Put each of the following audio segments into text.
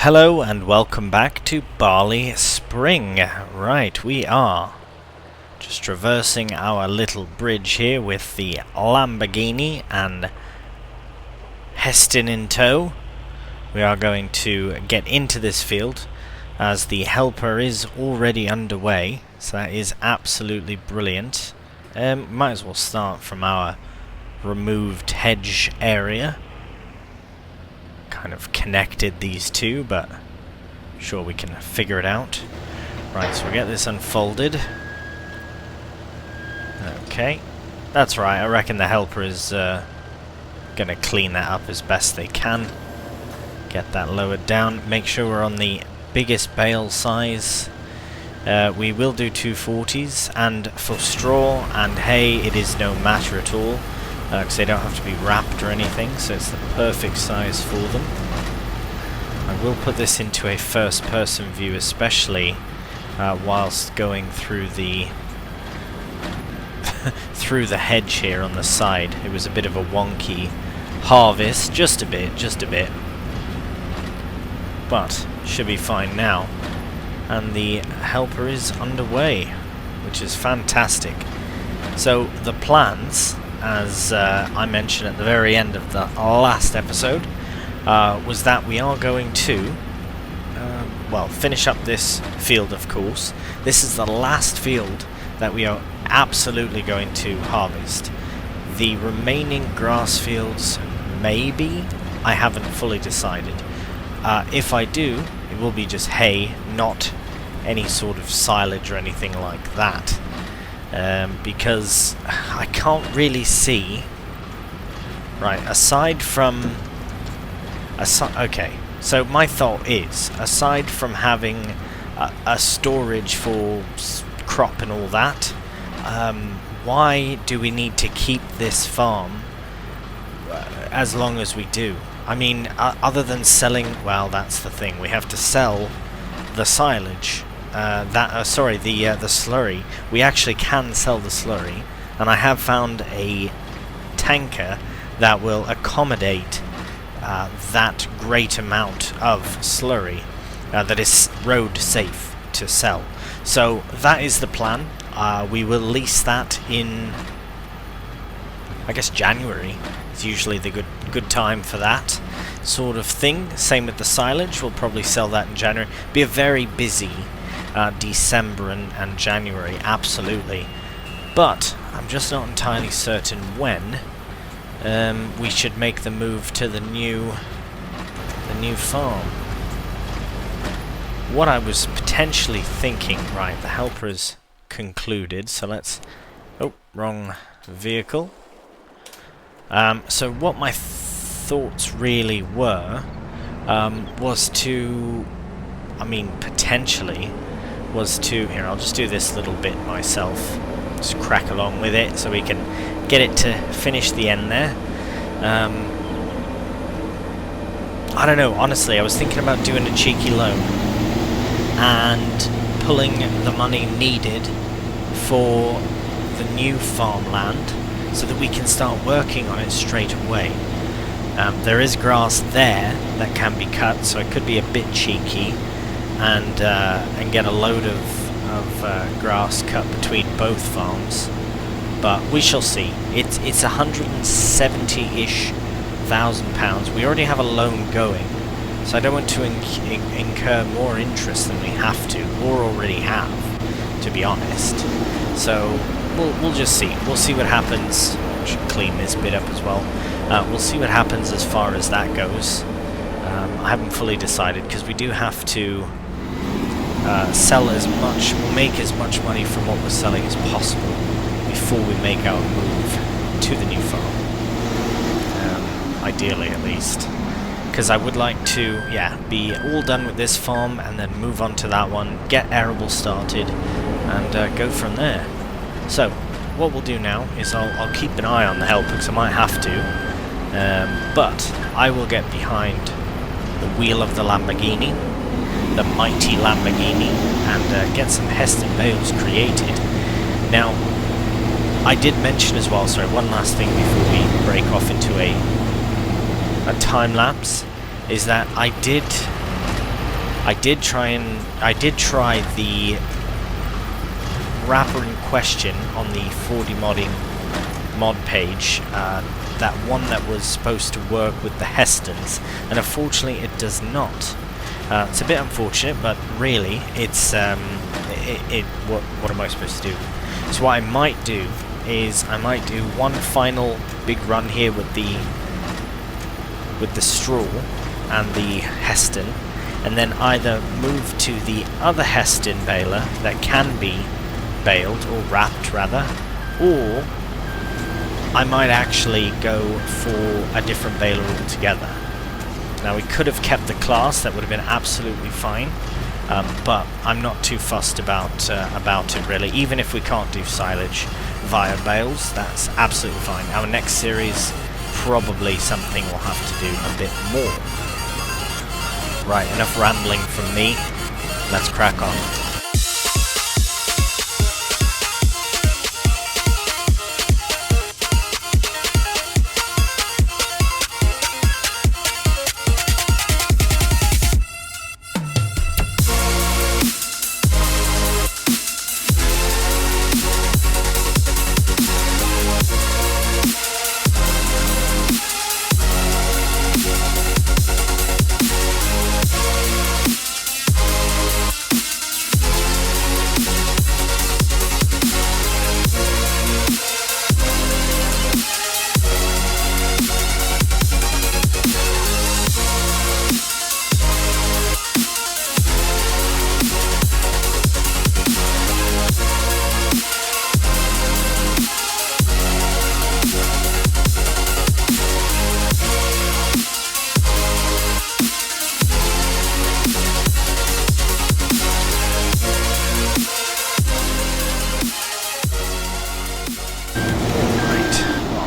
Hello and welcome back to Bally Spring. Right, we are just traversing our little bridge here with the Lamborghini and Heston in tow. We are going to get into this field as the helper is already underway, so that is absolutely brilliant. Might as well start from our removed hedge area. Kind of connected these two, but I'm sure we can figure it out. Right, so we get this unfolded. Okay, that's right. I reckon the helper is gonna clean that up as best they can. Get that lowered down. Make sure we're on the biggest bale size. We will do 240s, and for straw and hay it is no matter at all. Because they don't have to be wrapped or anything, so it's the perfect size for them. I will put this into a first-person view, especially whilst going through the through the hedge here on the side. It was a bit of a wonky harvest, just a bit, but should be fine now. And the helper is underway, which is fantastic. So the plans, as I mentioned at the very end of the last episode, was that we are going to, finish up this field, of course. This is the last field that we are absolutely going to harvest. The remaining grass fields, maybe, I haven't fully decided. If I do, it will be just hay, not any sort of silage or anything like that. Because I can't really see. Right, aside from okay, so my thought is, aside from having a storage for crop and all that, why do we need to keep this farm as long as we do? I mean, other than selling, well, that's the thing, we have to sell the silage. The slurry. We actually can sell the slurry, and I have found a tanker that will accommodate that great amount of slurry that is road safe to sell. So that is the plan. We will lease that in, I guess, January. It's usually the good time for that sort of thing. Same with the silage. We'll probably sell that in January. Be a very busy December and January, absolutely. But I'm just not entirely certain when we should make the move to the new farm. What I was potentially thinking, right, the helper is concluded, so let's... Oh, wrong vehicle. So what my thoughts really were was to... I mean, potentially... was to... Here, I'll just do this little bit myself. Just crack along with it so we can get it to finish the end there. I don't know, honestly, I was thinking about doing a cheeky loan and pulling the money needed for the new farmland so that we can start working on it straight away. There is grass there that can be cut, so it could be a bit cheeky and get a load of grass cut between both farms, but we shall see. It's 170-ish thousand pounds. We already have a loan going, so I don't want to incur more interest than we have to, or already have, to be honest. So we'll just see. We'll see what happens. I should clean this bit up as well. We'll see what happens as far as that goes. I haven't fully decided, because we do have to sell as much, we'll make as much money from what we're selling as possible before we make our move to the new farm. Ideally, at least. Because I would like to, be all done with this farm and then move on to that one, get arable started, and go from there. So, what we'll do now is I'll keep an eye on the helper, because I might have to, but I will get behind the wheel of the Lamborghini, the mighty Lamborghini, and get some Heston bales created. Now, I did mention as well, sorry, one last thing before we break off into a time lapse, is that I did I did try the wrapper in question on the 4D modding mod page, that one that was supposed to work with the Hestons, and unfortunately it does not. It's a bit unfortunate, but really it's what am I supposed to do? So what I might do is I might do one final big run here with the straw and the Heston, and then either move to the other Heston baler that can be baled, or wrapped rather, or I might actually go for a different baler altogether. Now we could have kept the class, that would have been absolutely fine, but I'm not too fussed about it really. Even if we can't do silage via bales, that's absolutely fine. Our next series, probably something we'll have to do a bit more. Right, enough rambling from me, let's crack on.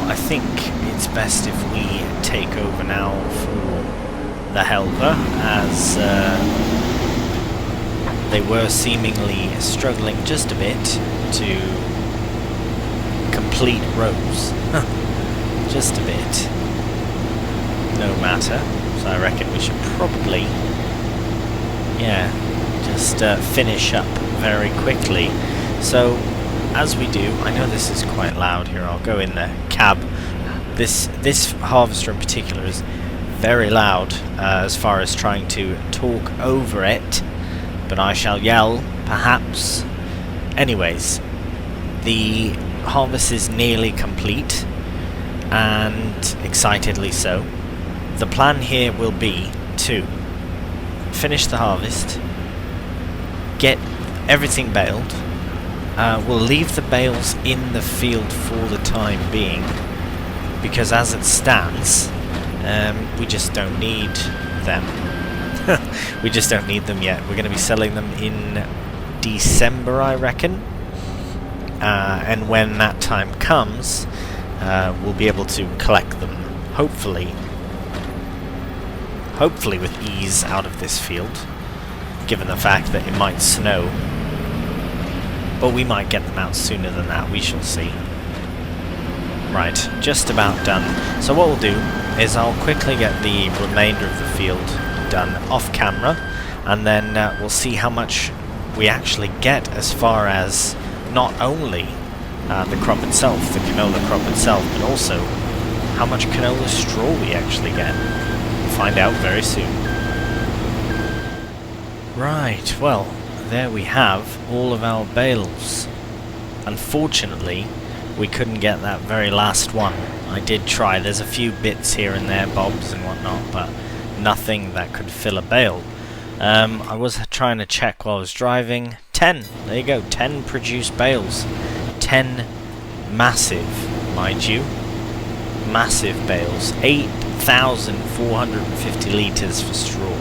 I think it's best if we take over now for the helper, as they were seemingly struggling just a bit to complete rows. Just a bit. No matter. So I reckon we should probably, yeah, just finish up very quickly. So as we do, I know this is quite loud here, I'll go in the cab. This harvester in particular is very loud as far as trying to talk over it, but I shall yell, perhaps. Anyways, the harvest is nearly complete, and excitedly so. The plan here will be to finish the harvest, get everything baled. We'll leave the bales in the field for the time being, because as it stands, we just don't need them. We just don't need them yet. We're going to be selling them in December, I reckon. And when that time comes, we'll be able to collect them, hopefully with ease out of this field, given the fact that it might snow. But we might get them out sooner than that, we shall see. Right, just about done. So what we'll do is I'll quickly get the remainder of the field done off camera, and then we'll see how much we actually get as far as not only the crop itself, the canola crop itself, but also how much canola straw we actually get. We'll find out very soon. Right, well, there we have all of our bales. Unfortunately, we couldn't get that very last one. I did try. There's a few bits here and there, bobs and whatnot, but nothing that could fill a bale. I was trying to check while I was driving. 10! There you go, 10 produced bales. 10 massive, mind you, massive bales. 8,450 litres for straw.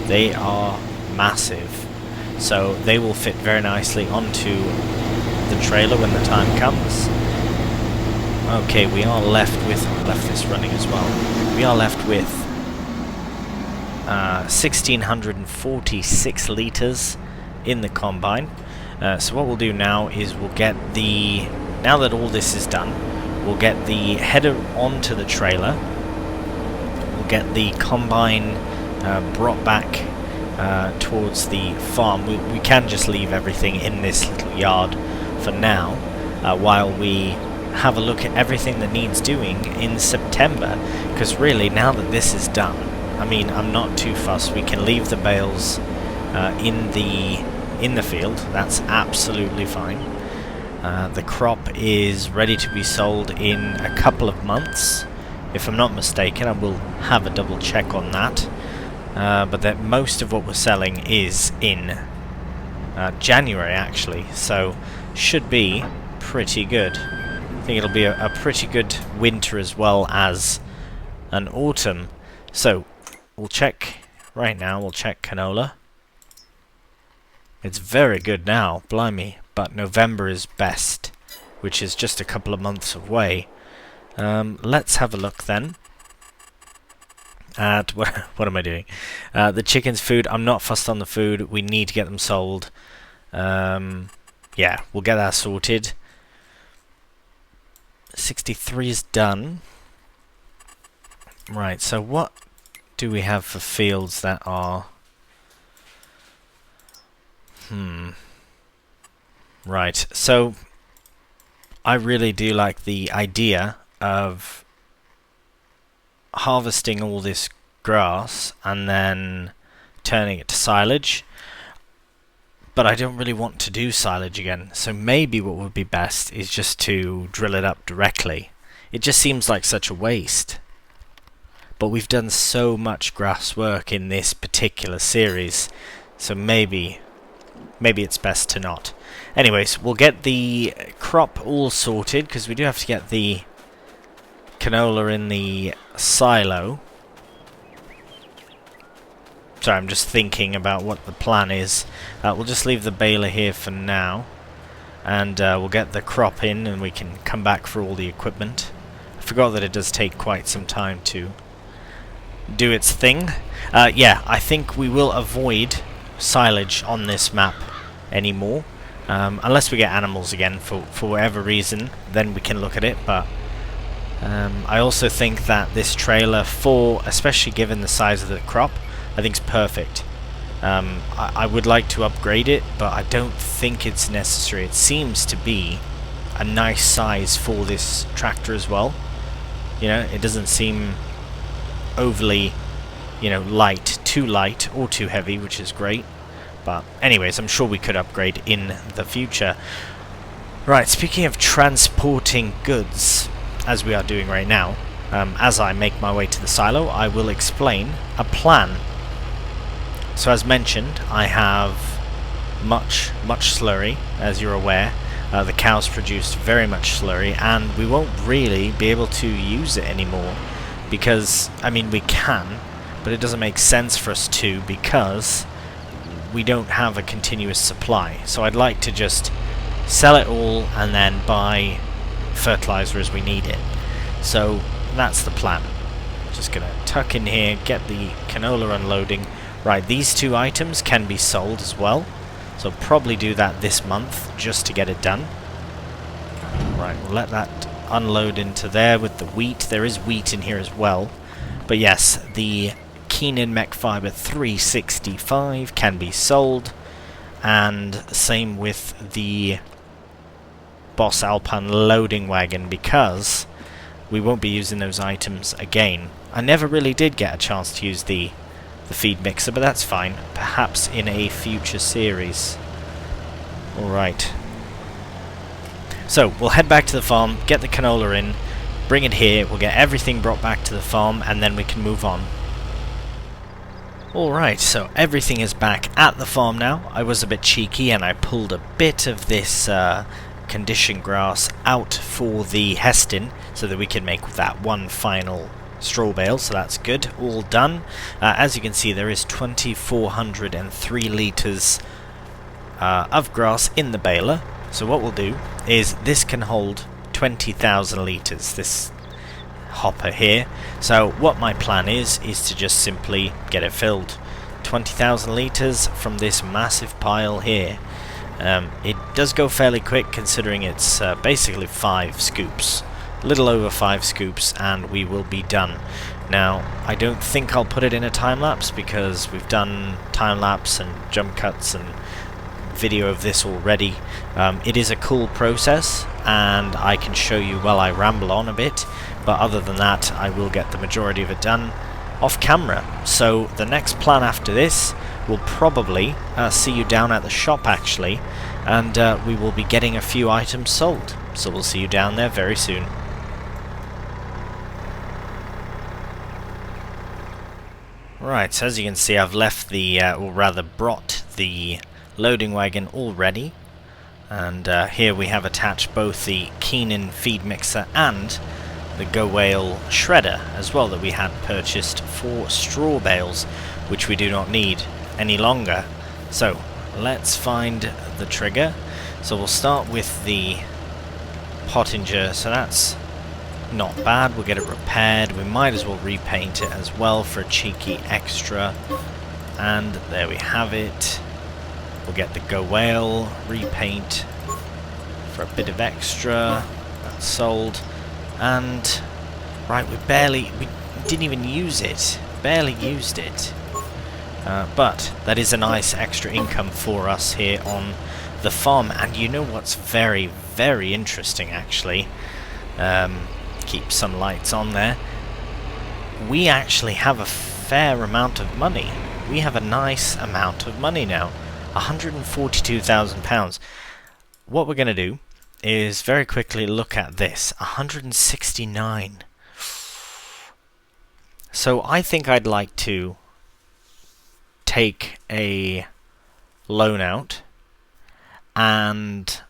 They are massive. So they will fit very nicely onto the trailer when the time comes. Okay, we are left with... I left this running as well. We are left with 1,646 litres in the combine. So what we'll do now is we'll get the... Now that all this is done, we'll get the header onto the trailer. We'll get the combine brought back towards the farm. We can just leave everything in this little yard for now, while we have a look at everything that needs doing in September, because really now that this is done, I mean, I'm not too fussed. We can leave the bales in the field. That's absolutely fine. The crop is ready to be sold in a couple of months, if I'm not mistaken. I will have a double check on that. But that most of what we're selling is in January, actually, so should be pretty good. I think it'll be a pretty good winter as well as an autumn. So we'll check right now. We'll check canola. It's very good now, blimey, but November is best, which is just a couple of months away. Let's have a look then at what am I doing? The chicken's food. I'm not fussed on the food. We need to get them sold. Yeah, we'll get that sorted. 63 is done. Right, so what do we have for fields that are... Right, so I really do like the idea of harvesting all this grass and then turning it to silage, but I don't really want to do silage again, so maybe what would be best is just to drill it up directly. It just seems like such a waste, but we've done so much grass work in this particular series, so maybe it's best to not. Anyways, we'll get the crop all sorted, because we do have to get the canola in the silo. Sorry, I'm just thinking about what the plan is. We'll just leave the baler here for now, and we'll get the crop in and we can come back for all the equipment. I forgot that it does take quite some time to do its thing. Yeah, I think we will avoid silage on this map anymore, unless we get animals again for whatever reason, then we can look at it. But I also think that this trailer, especially given the size of the crop, I think it's perfect. I would like to upgrade it, but I don't think it's necessary. It seems to be a nice size for this tractor as well. You know, it doesn't seem overly, you know, too light or too heavy, which is great. But anyways, I'm sure we could upgrade in the future. Right, speaking of transporting goods, as we are doing right now, as I make my way to the silo, I will explain a plan. So as mentioned, I have much slurry, as you're aware. The cows produced very much slurry, and we won't really be able to use it anymore, because, I mean, we can, but it doesn't make sense for us to, because we don't have a continuous supply. So I'd like to just sell it all and then buy fertilizer as we need it. So that's the plan. Just gonna tuck in here, get the canola unloading. Right, these two items can be sold as well, so I'll probably do that this month just to get it done. Right, we'll let that unload into there with the wheat. There is wheat in here as well, but yes, the Keenan Mech Fiber 365 can be sold, and same with the Boss Alpine loading wagon, because we won't be using those items again. I never really did get a chance to use the feed mixer, but that's fine. Perhaps in a future series. Alright. So, we'll head back to the farm, get the canola in, bring it here, we'll get everything brought back to the farm, and then we can move on. Alright, so everything is back at the farm now. I was a bit cheeky and I pulled a bit of this conditioned grass out for the Heston, so that we can make that one final straw bale, so that's good, all done. As you can see, there is 2,403 litres of grass in the baler, so what we'll do is this can hold 20,000 litres, this hopper here. So what my plan is to just simply get it filled. 20,000 litres from this massive pile here. It does go fairly quick, considering it's basically 5 scoops. A little over 5 scoops and we will be done. Now, I don't think I'll put it in a time-lapse because we've done time-lapse and jump cuts and video of this already. It is a cool process, and I can show you while I ramble on a bit, but other than that, I will get the majority of it done off camera. So the next plan after this will probably see you down at the shop actually, and we will be getting a few items sold. So we'll see you down there very soon. Right, so as you can see, I've left the, or rather brought the loading wagon already, and here we have attached both the Keenan feed mixer and the Go Whale shredder as well that we had purchased for straw bales, which we do not need any longer. So let's find the trigger. So we'll start with the Pottinger, so that's not bad. We'll get it repaired. We might as well repaint it as well for a cheeky extra, and there we have it. We'll get the Go Whale repaint for a bit of extra. That's sold. And right, we didn't even use it. Barely used it. But that is a nice extra income for us here on the farm. And you know what's very, very interesting actually? Keep some lights on there. We actually have a fair amount of money. We have a nice amount of money now. £142,000. What we're going to do is very quickly look at this. 169. So I think I'd like to take a loan out and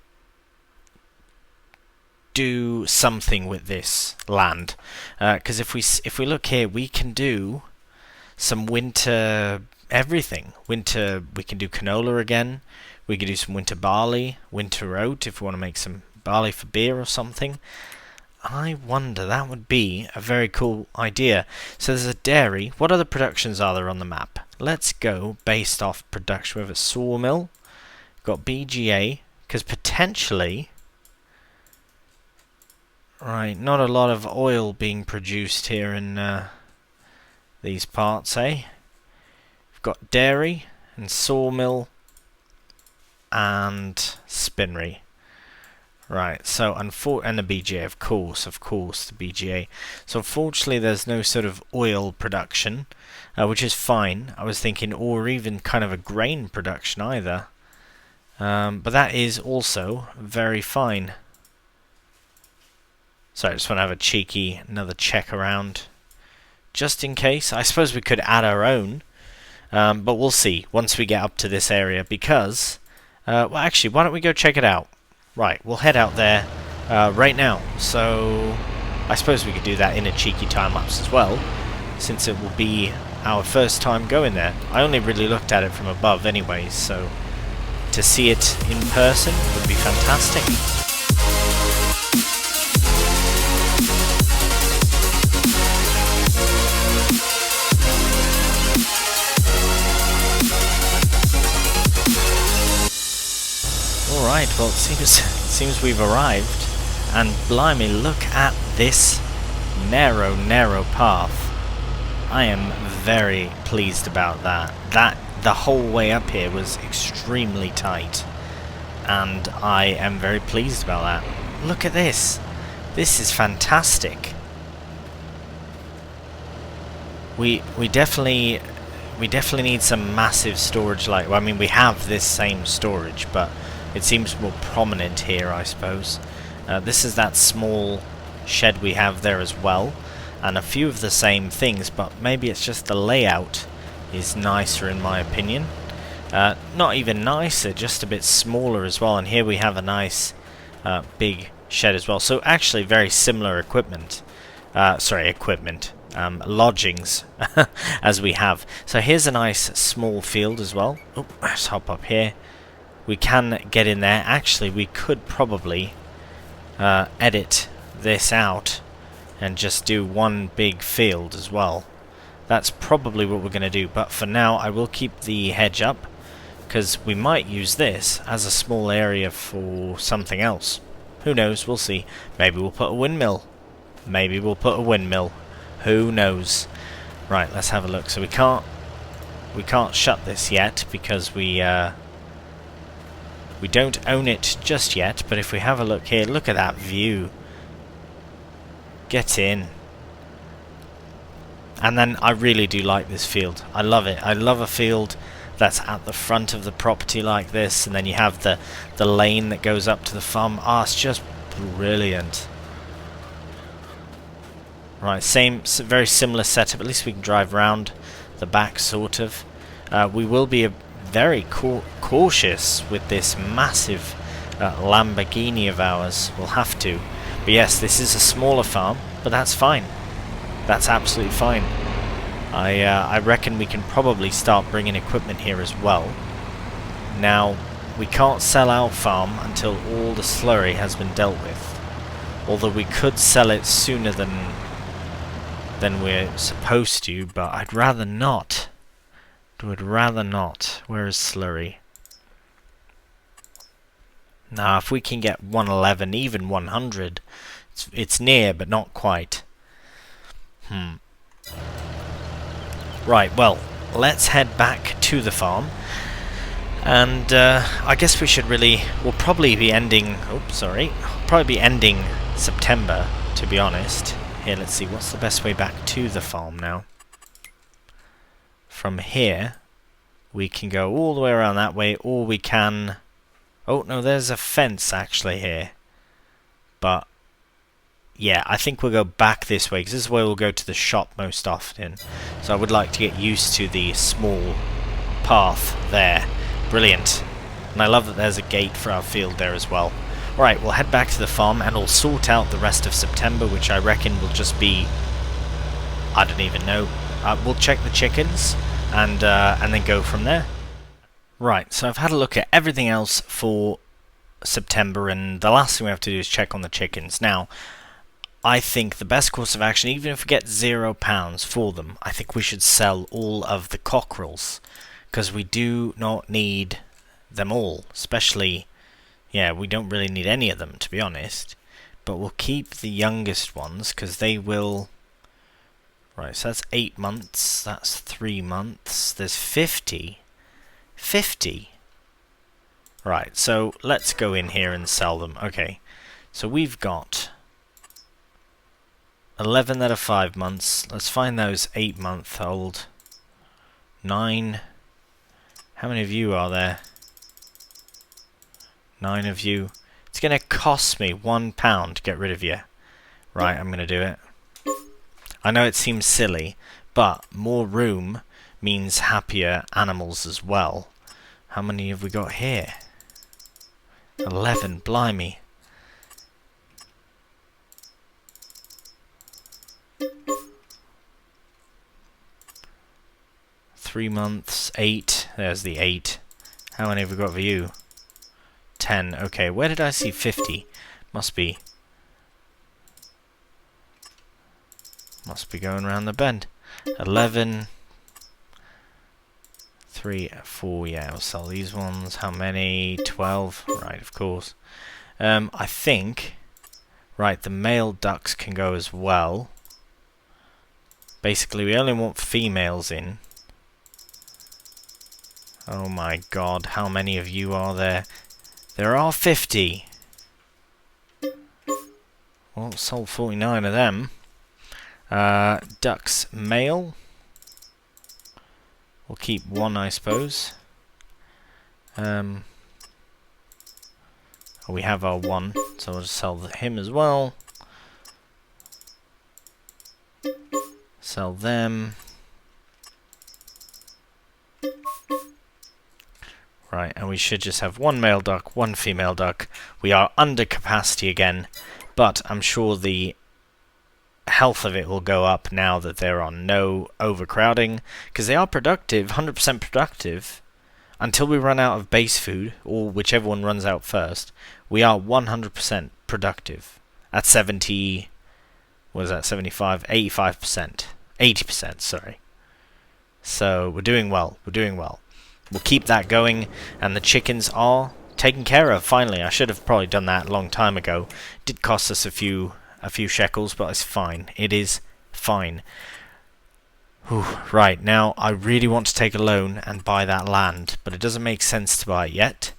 do something with this land, because if we look here, we can do some winter everything. Winter, we can do canola again. We could do some winter barley, winter oat if we want to make some barley for beer or something. I wonder, that would be a very cool idea. So there's a dairy. What other productions are there on the map? Let's go based off production. We have a sawmill, got BGA, because potentially, right, not a lot of oil being produced here in these parts, eh? We've got dairy and sawmill and spinnery. Right, so and the BGA, of course, the BGA. So unfortunately there's no sort of oil production, which is fine. I was thinking, or even kind of a grain production either. But that is also very fine. So I just want to have a cheeky another check around, just in case. I suppose we could add our own, but we'll see once we get up to this area, because, well actually, why don't we go check it out? Right, we'll head out there right now. So I suppose we could do that in a cheeky time-lapse as well, since it will be our first time going there. I only really looked at it from above anyways, so to see it in person would be fantastic. Alright, well it seems we've arrived, and blimey, look at this narrow path. I am very pleased about that. The whole way up here was extremely tight, and I am very pleased about that. Look at this. This is fantastic. We definitely need some massive storage, like, well, I mean, we have this same storage, but it seems more prominent here, I suppose. This is that small shed we have there as well, and a few of the same things, but maybe it's just the layout is nicer in my opinion. Not even nicer, just a bit smaller as well, and here we have a nice big shed as well. So actually very similar equipment. Lodgings as we have. So here's a nice small field as well. Oh, let's hop up here. We can get in there. Actually, we could probably edit this out and just do one big field as well. That's probably what we're going to do, but for now I will keep the hedge up, because we might use this as a small area for something else. Who knows, we'll see. Maybe we'll put a windmill. Maybe we'll put a windmill. Who knows? Right, let's have a look. So we can't shut this yet because we don't own it just yet. But if we have a look here, look at that view. Get in. And then I really do like this field. I love it. I love a field that's at the front of the property like this, and then you have the lane that goes up to the farm. Ah, it's just brilliant. Right, very similar setup. At least we can drive around the back, sort of. We will be very cautious with this massive Lamborghini of ours. We'll have to. But yes, this is a smaller farm, but that's fine. That's absolutely fine. I reckon we can probably start bringing equipment here as well. Now, we can't sell our farm until all the slurry has been dealt with. Although we could sell it sooner than we're supposed to, but I'd rather not. Would rather not. Where is slurry? Now, if we can get 111, even 100, it's near, but not quite. Right, well, let's head back to the farm. And I guess we'll probably be ending... probably be ending September, to be honest. Here, let's see, what's the best way back to the farm now? From here, we can go all the way around that way, or we can... Oh, no, there's a fence actually here. But, yeah, I think we'll go back this way, because this is where we'll go to the shop most often. So I would like to get used to the small path there. Brilliant. And I love that there's a gate for our field there as well. Right, we'll head back to the farm, and we'll sort out the rest of September, which I reckon will just be... I don't even know. We'll check the chickens, and then go from there. Right, so I've had a look at everything else for September, and the last thing we have to do is check on the chickens. Now, I think the best course of action, even if we get £0 for them, I think we should sell all of the cockerels, because we do not need them all, especially, yeah, we don't really need any of them, to be honest, but we'll keep the youngest ones, because they will... Right, so that's 8 months, that's 3 months, there's 50. 50? Right, so let's go in here and sell them. Okay, so we've got 11 that are 5 months. Let's find those 8-month-old. 9. How many of you are there? 9 of you. It's going to cost me £1 to get rid of you. Right, I'm going to do it. I know it seems silly, but more room means happier animals as well. How many have we got here? 11, blimey. Three months, 8. There's the 8. How many have we got for you? 10. Okay, where did I see 50? Must be going around the bend. 11. 3, 4, yeah, I'll sell these ones. How many? 12. Right, of course. I think... Right, the male ducks can go as well. Basically, we only want females in. Oh my god, how many of you are there? There are 50! Well, sold 49 of them. Ducks male. We'll keep 1, I suppose. We have our 1, so we'll just sell him as well. Sell them. Right, and we should just have 1 male duck, 1 female duck. We are under capacity again, but I'm sure the health of it will go up now that there are no overcrowding, because they are productive, 100% productive, until we run out of base food, or whichever one runs out first. We are 100% productive at 70, what is that, 75, 85%, 80%, sorry. So we're doing well, We'll keep that going, and the chickens are taken care of, finally. I should have probably done that a long time ago. It did cost us a few shekels, but it's fine. It is fine. Whew, right, now I really want to take a loan and buy that land, but it doesn't make sense to buy it yet.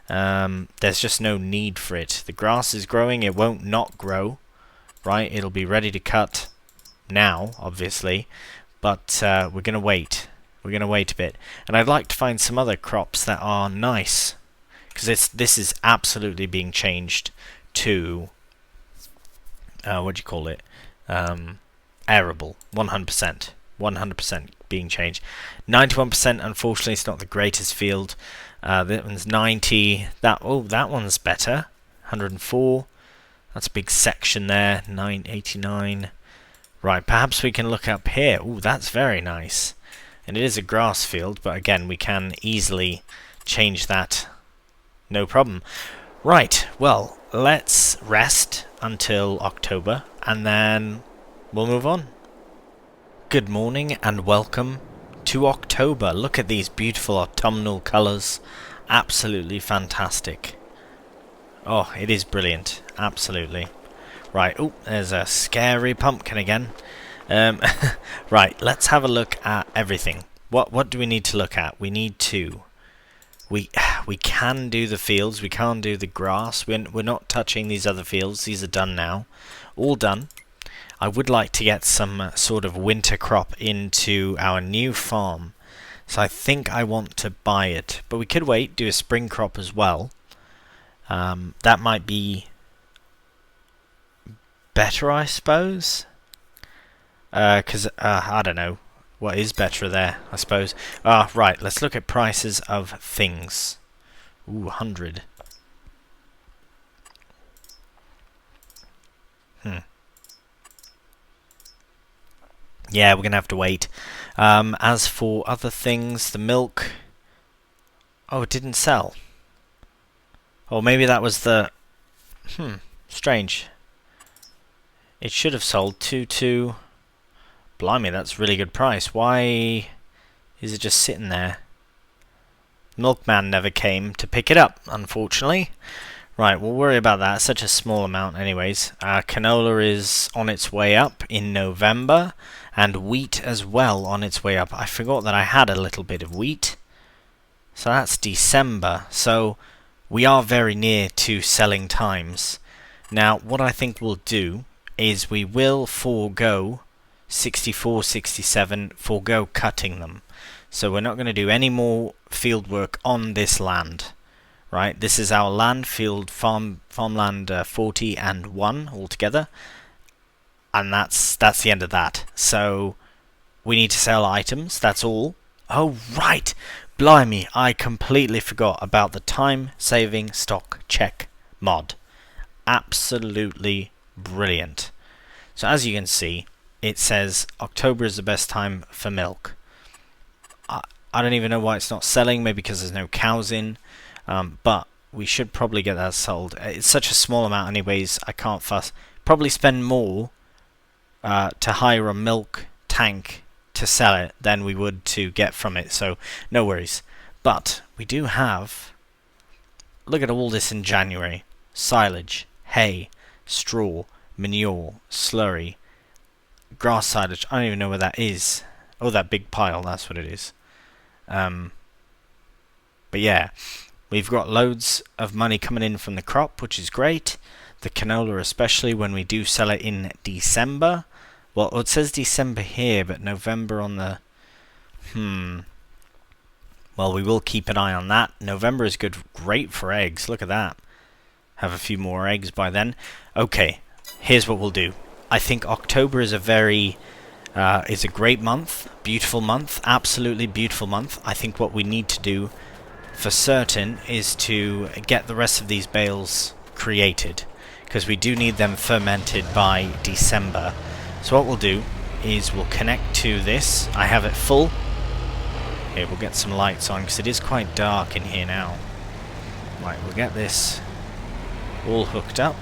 There's just no need for it. The grass is growing, it won't not grow, right? It'll be ready to cut now, obviously, but we're going to wait. We're going to wait a bit. And I'd like to find some other crops that are nice, because this is absolutely being changed to, what do you call it? Arable, 100%. 100% being changed. 91%, unfortunately, it's not the greatest field. That one's 90. That one's better. 104. That's a big section there. 989. Right, perhaps we can look up here. Oh, that's very nice. And it is a grass field, but again, we can easily change that. No problem. Right, well, let's rest until October, and then we'll move on. Good morning and welcome to October. Look at these beautiful autumnal colours. Absolutely fantastic. Oh, it is brilliant. Absolutely. Right, oh, there's a scary pumpkin again. Right, let's have a look at everything. What do we need to look at? We need to... We can do the fields, we can't do the grass. We're not touching these other fields. These are done now. All done. I would like to get some sort of winter crop into our new farm. So I think I want to buy it. But we could wait, do a spring crop as well. That might be better, I suppose. Because, I don't know. What is better there, I suppose. Right, let's look at prices of things. Ooh, 100. Yeah, we're going to have to wait. As for other things, the milk... Oh, it didn't sell. Oh, maybe that was the... strange. It should have sold 2. Blimey, that's a really good price. Why is it just sitting there? Milkman never came to pick it up, unfortunately. Right, we'll worry about that. It's such a small amount anyways. Canola is on its way up in November, and wheat as well on its way up. I forgot that I had a little bit of wheat. So that's December. So we are very near to selling times. Now, what I think we'll do is we will forego 64, 67, forego cutting them. So we're not going to do any more field work on this land. Right, this is our land, farmland 40 and 1 altogether, and that's the end of that. So we need to sell items. That's all. Oh right, blimey! I completely forgot about the time-saving stock check mod. Absolutely brilliant. So as you can see, it says October is the best time for milk. I don't even know why it's not selling. Maybe because there's no cows in. But we should probably get that sold. It's such a small amount anyways, I can't fuss. Probably spend more to hire a milk tank to sell it than we would to get from it, so no worries. But we do have... Look at all this in January. Silage, hay, straw, manure, slurry, grass silage. I don't even know where that is. Oh, that big pile, that's what it is. But yeah... We've got loads of money coming in from the crop, which is great. The canola especially when we do sell it in December. Well, it says December here, but November on the... Well, we will keep an eye on that. November is great for eggs. Look at that. Have a few more eggs by then. Okay, here's what we'll do. I think October is a great month. Beautiful month. Absolutely beautiful month. I think what we need to do for certain is to get the rest of these bales created, because we do need them fermented by December. So what we'll do is we'll connect to this. I have it full. Here, we'll get some lights on because it is quite dark in here now. Right, we'll get this all hooked up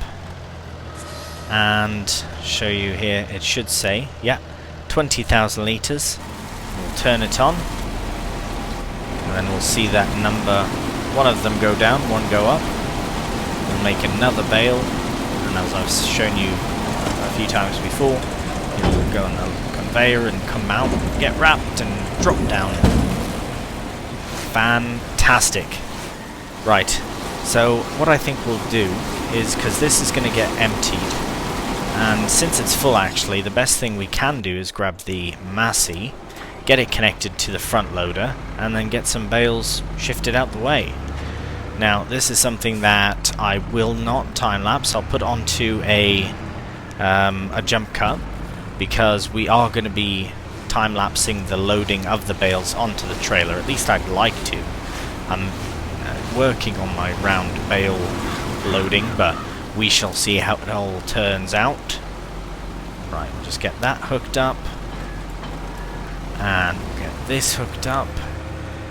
and show you here. It should say, yeah, 20,000 litres. We'll turn it on. And then we'll see that number, one of them go down, one go up. We'll make another bale, and as I've shown you a few times before, it'll go on the conveyor and come out, get wrapped and drop down. Fantastic. Right, so what I think we'll do is, because this is going to get emptied, and since it's full actually, the best thing we can do is grab the Massey, get it connected to the front loader, and then get some bales shifted out the way. Now, this is something that I will not time-lapse. I'll put onto a jump cut, because we are going to be time-lapsing the loading of the bales onto the trailer. At least I'd like to. I'm working on my round bale loading, but we shall see how it all turns out. Right, we'll just get that hooked up, and get this hooked up,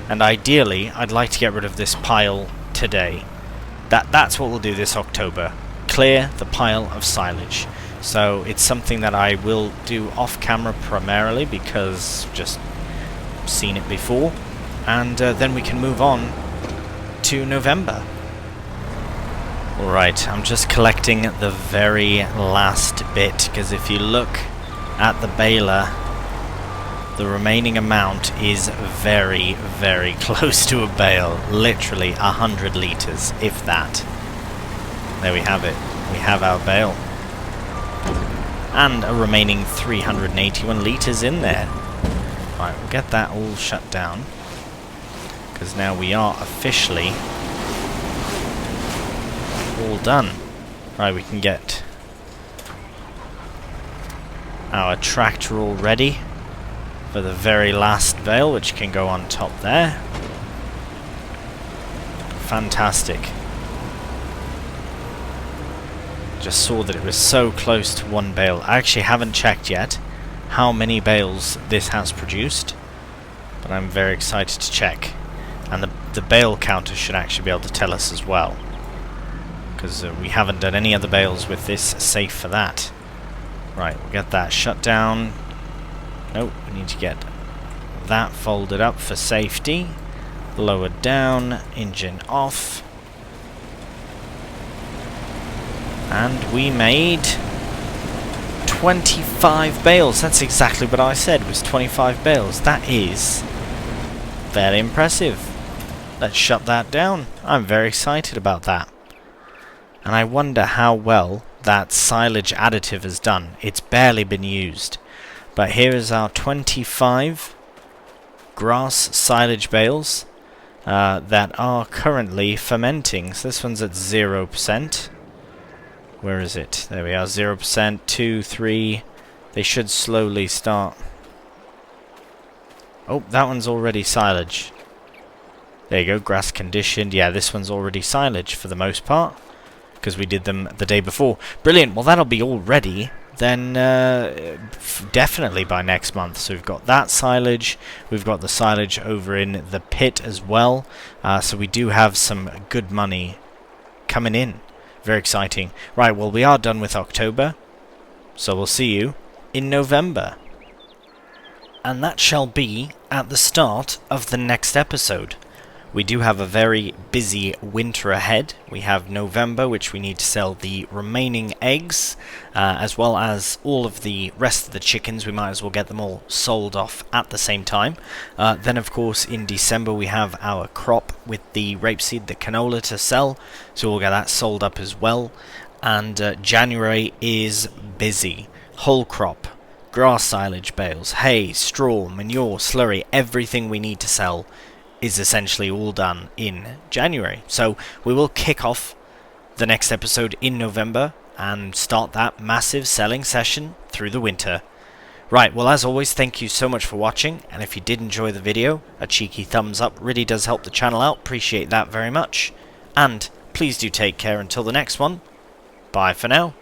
and ideally I'd like to get rid of this pile today. That's what we'll do this October. Clear the pile of silage. So it's something that I will do off camera primarily, because just seen it before, and then we can move on to November. Alright, I'm just collecting the very last bit, because if you look at the baler, the remaining amount is very, very close to a bale. Literally 100 litres, if that. There we have it. We have our bale. And a remaining 381 litres in there. Right, we'll get that all shut down, because now we are officially all done. Right, we can get our tractor all ready for the very last bale, which can go on top there. Fantastic. Just saw that it was so close to one bale. I actually haven't checked yet how many bales this has produced, but I'm very excited to check. And the bale counter should actually be able to tell us as well, because we haven't done any other bales with this safe for that. Right, we'll get that shut down. Nope, we need to get that folded up for safety. Lowered down, engine off. And we made 25 bales. That's exactly what I said, was 25 bales. That is very impressive. Let's shut that down. I'm very excited about that. And I wonder how well that silage additive has done. It's barely been used. But here is our 25 grass silage bales that are currently fermenting. So this one's at 0%. Where is it? There we are, 0%, 2, 3. They should slowly start. Oh, that one's already silage. There you go, grass conditioned. Yeah, this one's already silage for the most part, because we did them the day before. Brilliant. Well, that'll be all ready then definitely by next month. So we've got that silage, we've got the silage over in the pit as well, so we do have some good money coming in. Very exciting. Right, well, we are done with October, so we'll see you in November. And that shall be at the start of the next episode. We do have a very busy winter ahead. We have November, which we need to sell the remaining eggs, as well as all of the rest of the chickens. We might as well get them all sold off at the same time. Then, of course, in December we have our crop with the rapeseed, the canola to sell, so we'll get that sold up as well. And January is busy. Whole crop, grass silage bales, hay, straw, manure, slurry, everything we need to sell is essentially all done in January. So we will kick off the next episode in November and start that massive selling session through the winter. Right, well, as always, thank you so much for watching, and if you did enjoy the video, a cheeky thumbs up really does help the channel out. Appreciate that very much. And please do take care until the next one. Bye for now.